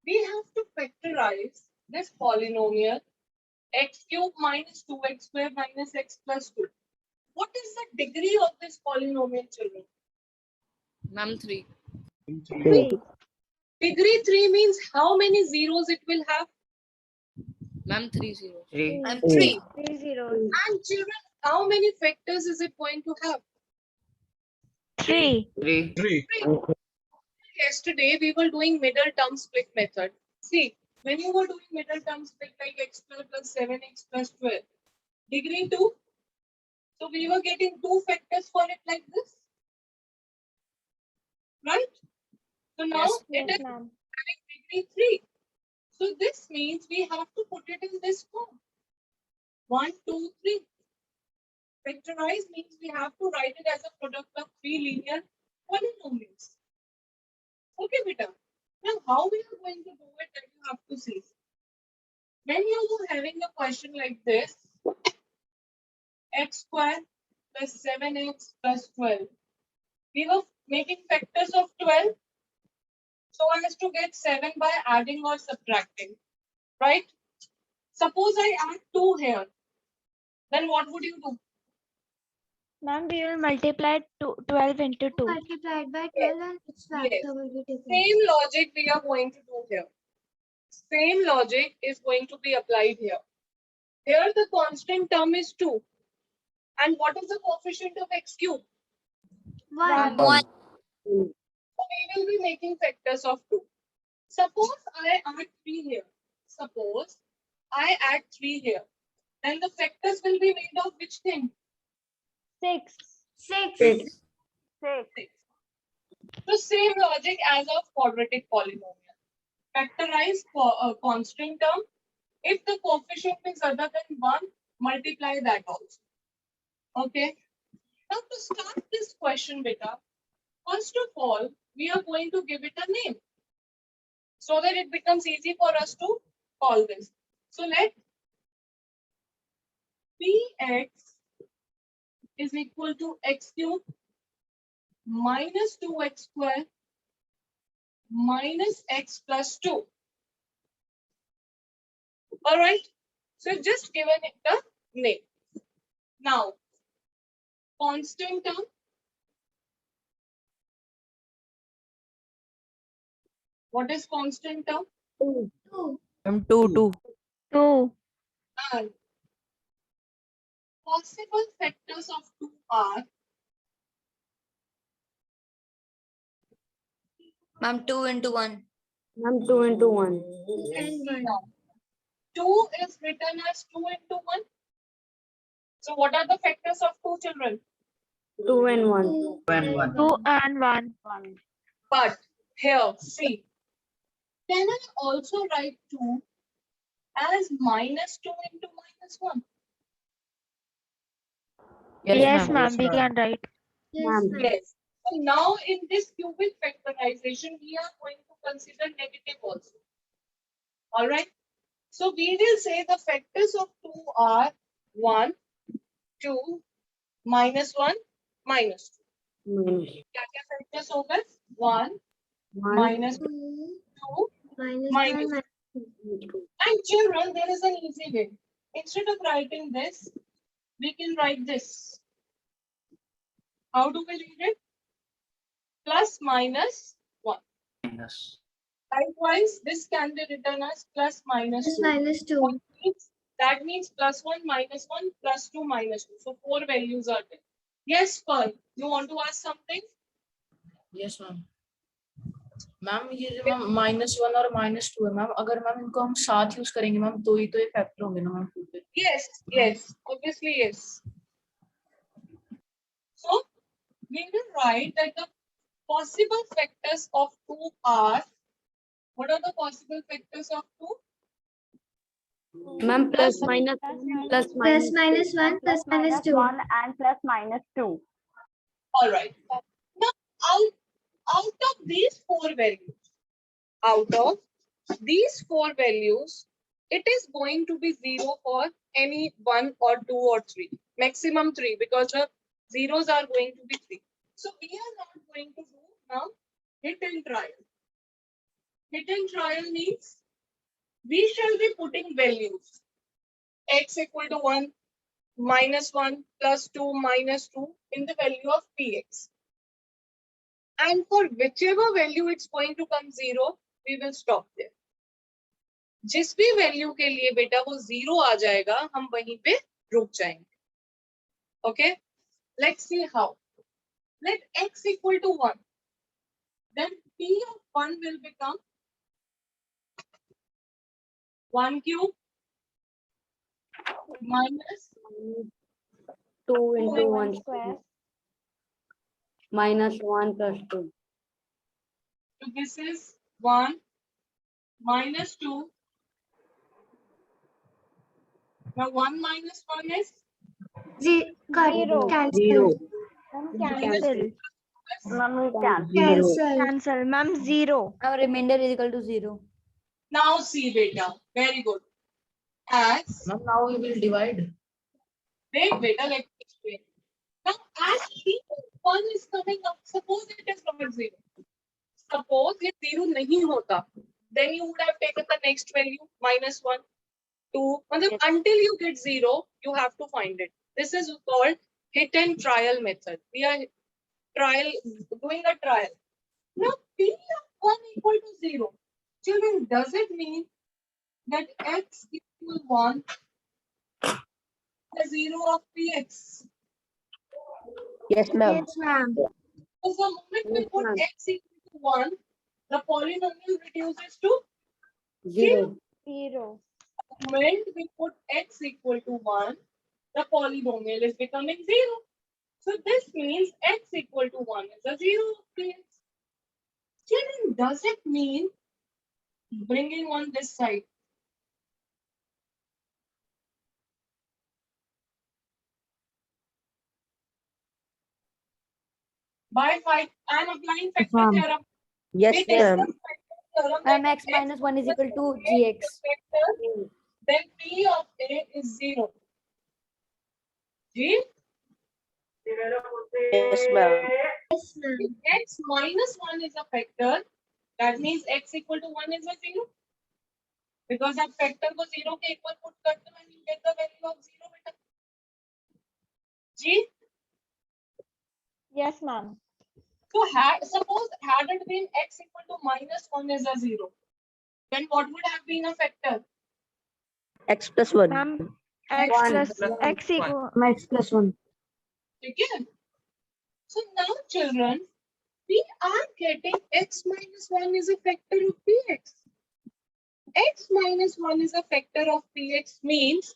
we have to factorize this polynomial x cube minus 2x square minus x plus 2. What is the degree of this polynomial, children? Ma'am, 3. 3. Degree 3 means how many zeros it will have? Ma'am, 3 zeros. 3. And 3. 3. 3 zeros. And children, how many factors is it going to have? 3. 3. 3. Yesterday we were doing middle term split method. See, when you were doing middle term split like x square plus 7x plus 12, degree 2. So we were getting 2 factors for it like this. Right? So now Yes. it is having degree 3. So this means we have to put it in this form. 1, 2, 3. Factorize means we have to write it as a product of 3 linear polynomials. Okay, beta. Now, how we are going to do it, that you have to see. When you are having a question like this, x square plus 7x plus 12, we were making factors of 12 so as to get 7 by adding or subtracting, right? Suppose I add 2 here, then what would you do? Ma'am, we will multiply 12 into 2. Multiplied by 12 and its factor will be taken. Same logic we are going to do here. Same logic is going to be applied here. Here the constant term is 2. And what is the coefficient of x cube? 1. 1. So we will be making factors of 2. Suppose I add 3 here. Suppose I add 3 here. Then the factors will be made of which thing? 6. 6. 6. 6. So same logic as of quadratic polynomial. Factorize a constant term. If the coefficient is other than 1, multiply that also. Okay. Now to start this question, beta, first of all, we are going to give it a name so that it becomes easy for us to call this. So let Px is equal to x cube minus 2x square minus x plus 2. All right. So just given it a name. Now, constant term. What is constant term? 2. 2. 2. And possible factors of 2 are Ma'am, 2 into 1. Ma'am, 2 into 1. And 1. 2 is written as 2 into 1. So what are the factors of 2, children? 2 and 1. 2 and 1. 2 and 1. But here, see, can I also write 2 as minus 2 into minus 1? Yes, ma'am, we can write. Yes, Ma'am. ma'am. Yes. So now in this cubic factorization, we are going to consider negative also. All right. So we will say the factors of 2 are 1, 2, minus 1, minus 2. क्या factors हो गए? 1, minus 2, 2 minus minus 1 And children, there is an easy way. Instead of writing this, we can write this. How do we read it? Plus minus 1. Minus. Likewise, this can be written as plus minus 2. minus 2. What means? That means plus 1 minus 1 plus 2 minus 2. So 4 values are there. Yes, Pearl, you want to ask something? Yes ma'am ma'am ये जो ma'am -1 और -2 है ma'am अगर ma'am इनको हम साथ use करेंगे ma'am तो ही तो ये फैक्टर होंगे ना ma'am Yes, yes, obviously yes. So we will write that the possible factors of 2 are, what are the possible factors of 2? Ma'am, plus minus Plus minus 1 plus minus 2. and plus minus 2. All right. Now, out of these 4 values, it is going to be 0 for any 1 or 2 or 3, maximum 3, because the zeros are going to be 3. So we are not going to do now hit and trial. hit and trial means we shall be putting values. X equal to 1, minus 1, plus 2, minus 2 in the value of px. And for whichever value it's going to come 0, we will stop there. जिस भी value के लिए बेटा वो 0 आ जाएगा हम वहीं पे रुक जाएंगे. Okay, let's see how. Let x equal to 1. Then p of 1 will become 1 cube minus 2 into 2 1 square. minus 1 plus 2. So this is 1 minus 2. Now 1 minus 1 is Cut. Zero. Cancel. 0. Ma'am, cancel. Ma'am, we cancel. Cancel. Cancel. Ma'am, 0. Now remainder is equal to 0. now see beta. Very good. As Ma'am, now we will divide. wait beta, let me explain. Now as p of 1 is coming up, suppose it is not 0. Suppose it 0 nahi hota, then you would have taken the next value minus 1, 2. Until you get 0, you have to find it. This is called hit and trial method. We are doing a trial. Now p of 1 equal to 0. Children, does it mean that x equal 1 is 0 of px? Yes, ma'am. Yes, ma'am. So the moment we Yes, put ma'am. x equal to 1, the polynomial reduces to 0. 0. the moment we put x equal to 1, the polynomial is becoming 0. So this means x equal to 1 is a 0 of px. Children, does it mean bringing on this side? By 5, I am applying factor ma'am. theorem. Yes, We discussed ma'am. factor theorem Ma'am, that x minus 1 is plus equal to a gx. is vector, then p of a is 0. G? Yes, ma'am. Yes, ma'am. If x minus 1 is a factor, that means x equal to 1 is a 0. Because that factor को 0 के equal put करते हैं and you get the value of 0 बेटा. G? Yes, ma'am. So suppose had it been x equal to minus 1 is a 0, then what would have been a factor? X plus 1. Ma'am, x One. plus x equal. X plus 1. Okay. So now children, we are getting x minus 1 is a factor of px. X minus 1 is a factor of px means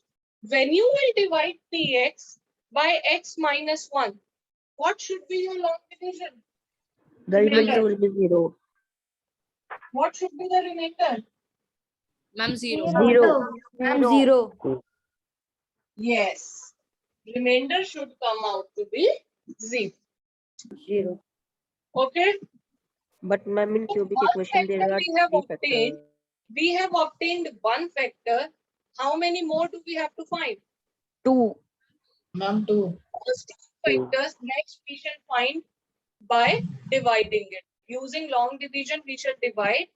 when you will divide px by x minus 1, what should be your long division? The remainder will be 0. What should be the remainder? Ma'am, 0. 0. Ma'am, 0. Yes. Remainder should come out to be 0. 0. Okay. But ma'am, in So cubic one equation, there factor are we have 3 obtained. factors. We have obtained one factor. How many more do we have to find? 2. Ma'am, 2. First two factors, next we shall find by dividing it. Using long division, we shall divide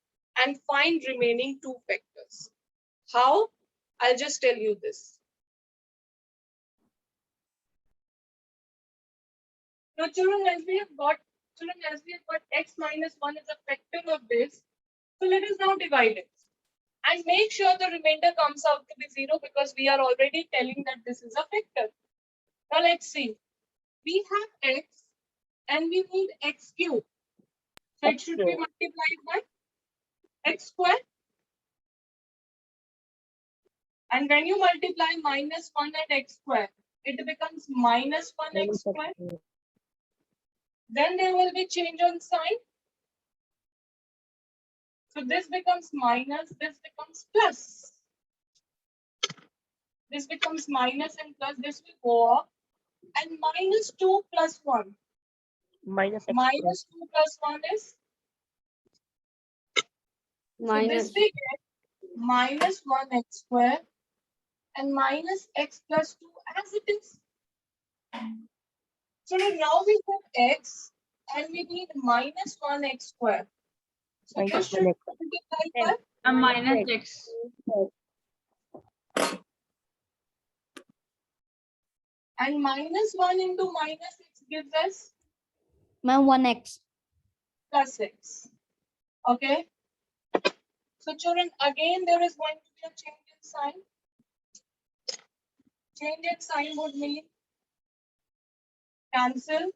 and find remaining 2 factors. How? I'll just tell you this. Now, children, as we have got x minus 1 is a factor of this, so let us now divide it. And make sure the remainder comes out to be 0 because we are already telling that this is a factor. Now let's see. We have x and we need x cube. So it should be multiplied by x square. And when you multiply minus 1 and x square, it becomes minus 1x square. Then there will be change on sign. So this becomes minus, this becomes plus. This becomes minus and plus, this will go up. And minus 2 plus 1. Minus X Minus 2 plus 1 is? Minus. So this we get minus 1x square and minus x plus 2 as it is. So now we have x and we need minus 1x square. So this Minus should 1x. multiply by Minus X. and minus 1 into minus x gives us Ma'am, 1x. plus x. Okay. So children, again there is going to be a change in sign. Change in sign would mean cancel.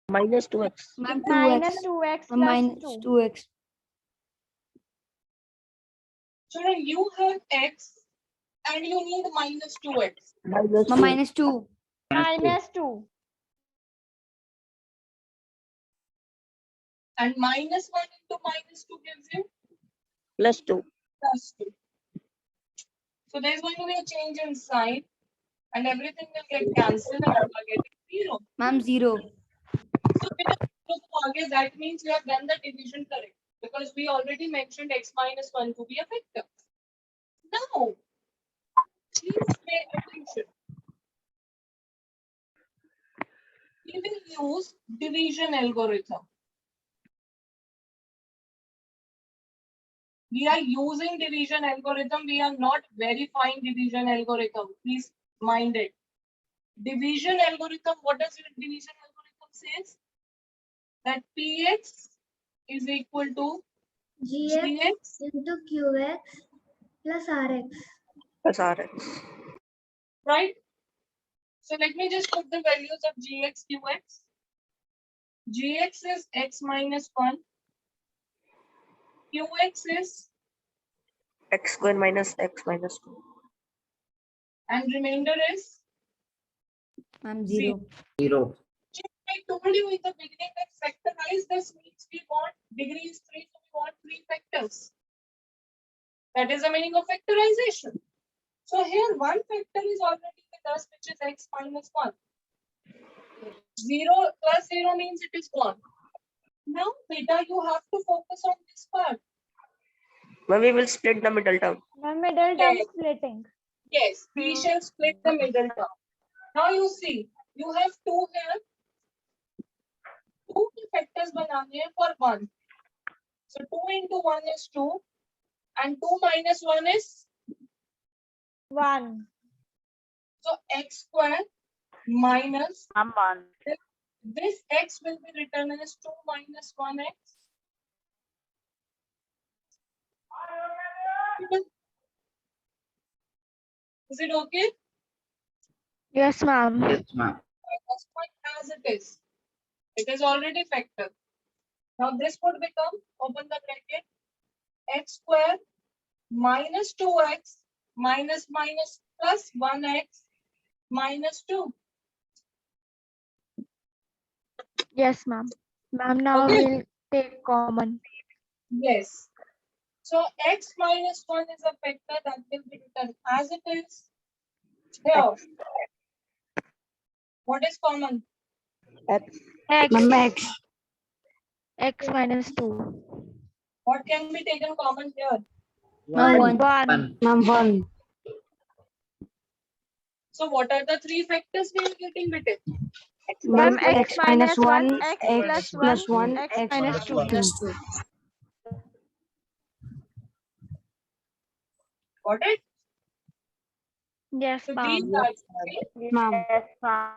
Minus 2x. Ma'am, 2x. Minus 2x Ma'am, plus minus 2. 2x. Children, you have x and you need minus 2x. Minus Ma'am, 2. minus 2. Minus 2. And minus 1 into minus 2 gives you Plus 2. plus 2. So there's going to be a change in sign and everything will get cancelled and you are getting 0. Ma'am, 0. So that means you have done the division correct because we already mentioned x minus 1 to be a vector. Now, please pay attention. We will use division algorithm. We are using division algorithm. We are not verifying division algorithm. Please mind it. Division algorithm, what does your division algorithm says? That Px is equal to GX Gx into QX plus RX. Plus Rx. right? So let me just put the values of Gx, Qx. Gx is x minus 1. Qx is, X square minus x minus 2. and remainder is Ma'am, 0. 0. I told you in the beginning that factorize this means we want degree is 3, so we want 3 factors. That is the meaning of factorization. So here one factor is already with us, which is x minus 1. 0 plus 0 means it is gone. Now, beta, you have to focus on this part. But we will split the middle term. The middle term Yes. splitting. Yes, we shall split the middle term. Now you see, you have 2 here. 2 factors banane for 1. So 2 into 1 is 2 and 2 minus 1 is, 1. so x square minus, 1. this x will be written as 2 minus 1x. Is it okay? Yes, ma'am. Minus 1 as it is. It is already factor. Now this would become, open the bracket, x square minus 2x minus minus plus 1x minus 2. Yes, ma'am. Ma'am, now Okay. we'll take common. Yes. So x minus 1 is a factor that will be written as it is here. What is common? X. X. Ma'am, X. X minus 2. What can be taken common here? Ma'am, 1. 1. Ma'am, 1. So what are the 3 factors we are getting with it? Ma'am, Ma'am, x minus 1, x X plus 1, 1, x X minus 2. Minus 2. Got it? Yes, So ma'am. these are Ma'am. Yes, ma'am.